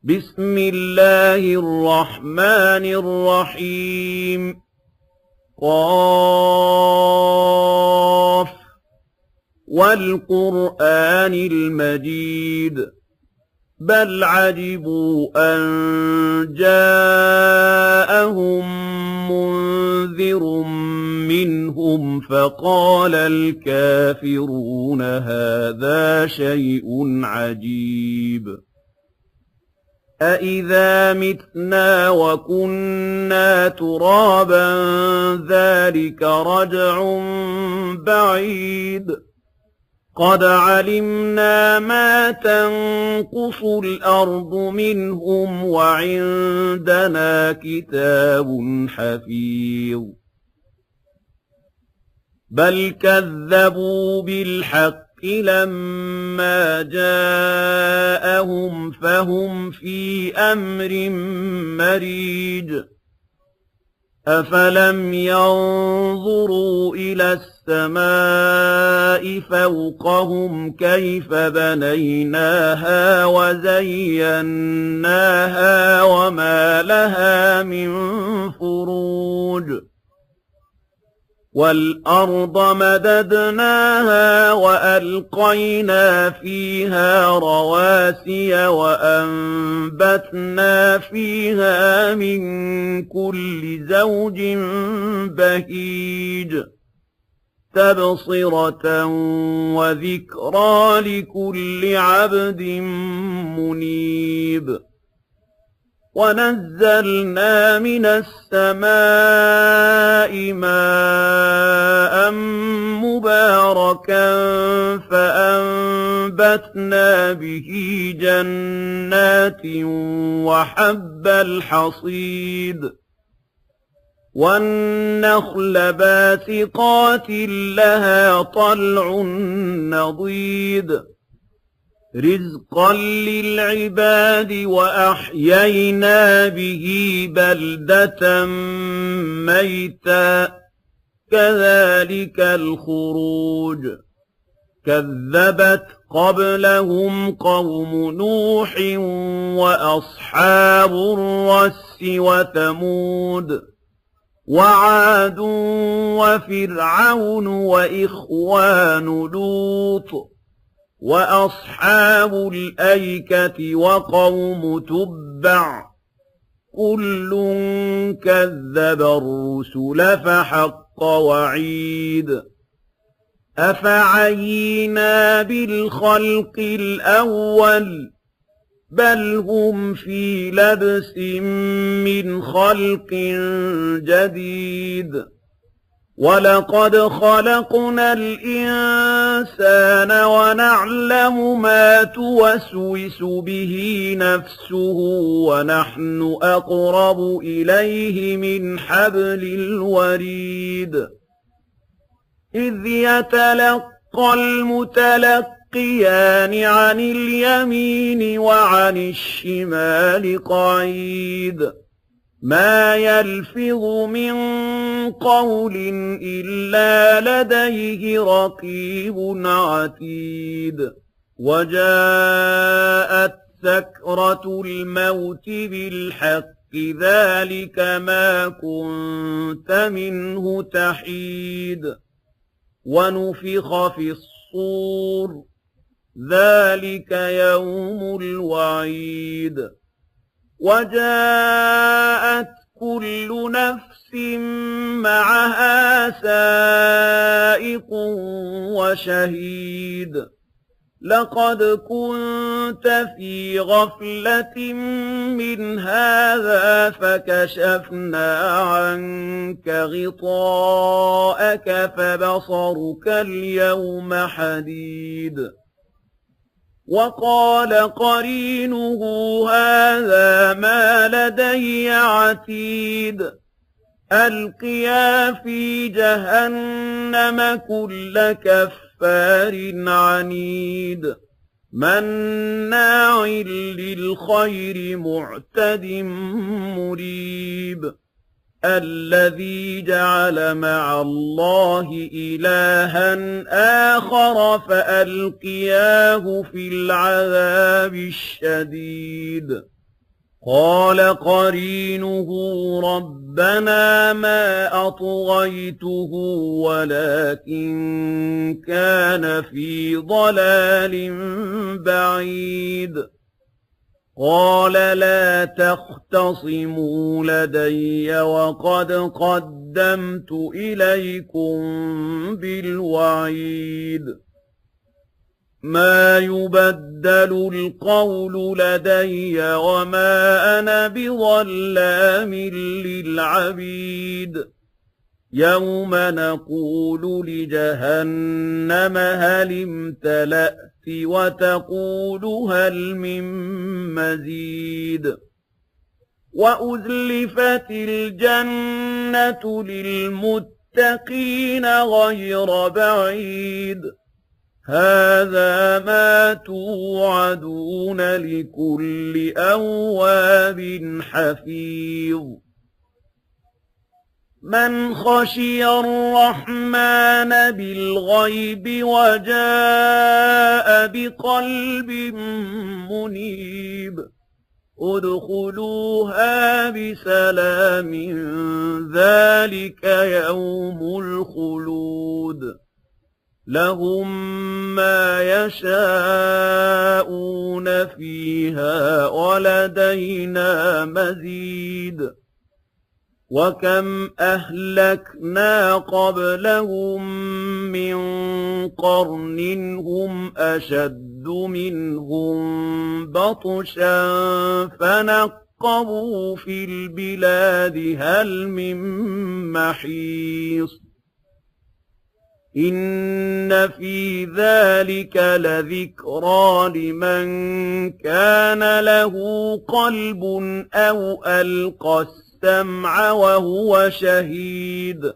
بسم الله الرحمن الرحيم. قاف والقرآن المجيد بل عجبوا أن جاءهم منذر منهم فقال الكافرون هذا شيء عجيب أإذا متنا وكنا ترابا ذلك رجع بعيد قد علمنا ما تنقص الأرض منهم وعندنا كتاب حفيظ بل كذبوا بالحق لما جاءهم فهم في أمر مريج أفلم ينظروا إلى السماء فوقهم كيف بنيناها وزيناها وما لها من فروج والأرض مددناها وألقينا فيها رواسي وأنبتنا فيها من كل زوج بهيج تبصرة وذكرى لكل عبد منيب ونزلنا من السماء ماء مباركا فأنبتنا به جنات وحب الحصيد والنخل باسقات لها طلع نضيد رزقا للعباد وأحيينا به بلدة ميتا كذلك الخروج كذبت قبلهم قوم نوح وأصحاب الرس وثمود وعاد وفرعون وإخوان لوط وأصحاب الأيكة وقوم تبع كل كذب الرسل فحق وعيد أفعينا بالخلق الأول بل هم في لبس من خلق جديد ولقد خلقنا الإنسان ونعلم ما توسوس به نفسه ونحن أقرب إليه من حبل الوريد إذ يتلقى المتلقيان عن اليمين وعن الشمال قعيد ما يلفظ من قول إلا لديه رقيب عتيد وجاءت سكرة الموت بالحق ذلك ما كنت منه تحيد ونفخ في الصور ذلك يوم الوعيد وجاءت كل نفس معها سائق وشهيد لقد كنت في غفلة من هذا فكشفنا عنك غطاءك فبصرك اليوم حديد وقال قرينه هذا ما لدي عتيد ألقيا في جهنم كل كفار عنيد مناع للخير معتد مريب الذي جعل مع الله إلها آخر فألقياه في العذاب الشديد قال قرينه ربنا ما أطغيته ولكن كان في ضلال بعيد. قال لا تختصموا لدي وقد قدمت إليكم بالوعيد. ما يبدل القول لدي وما أنا بظلام للعبيد. يوم نقول لجهنم هل امتلأت وتقول هل من مزيد. وأزلفت الجنة للمتقين غير بعيد. هذا ما توعدون لكل أواب حفيظ. من خشي الرحمن بالغيب وجاء بقلب منيب ادخلوها بسلام ذلك يوم الخلود. لهم ما يشاءون فيها ولدينا مزيد. وكم أهلكنا قبلهم من قرن هم أشد منهم بطشا فنقبوا في البلاد هل من محيص. إن في ذلك لذكرى لمن كان له قلب أو ألقى السمع وهو شهيد.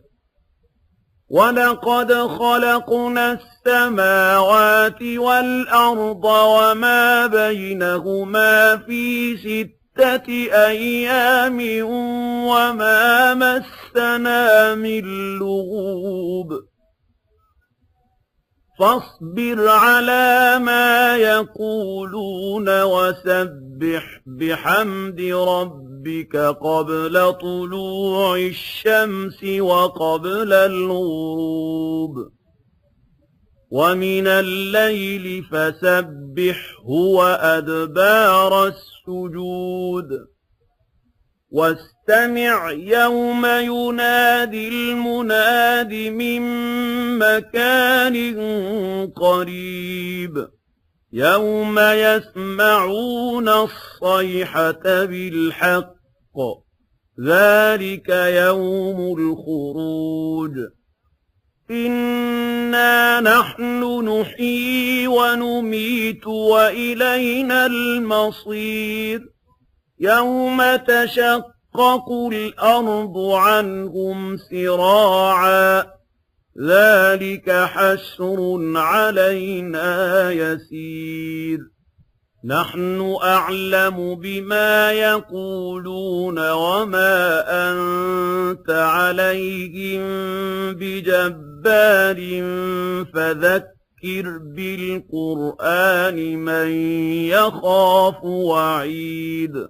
ولقد خلقنا السماوات والأرض وما بينهما في 6 أيام وما مسنا من لغوب. فاصبر على ما يقولون وسبح بحمد ربك قبل طلوع الشمس وقبل الغروب. ومن الليل فسبحه وأدبار السجود. واستمع يوم ينادي المناد من مكان قريب. يوم يسمعون الصيحة بالحق ذلك يوم الخروج. إنا نحن نحيي ونميت وإلينا المصير. يوم تشقق الأرض عنهم سراعا ذلك حشر علينا يسير. نحن أعلم بما يقولون وما أنت عليهم بجبار فذكر بالقرآن من يخاف وعيد.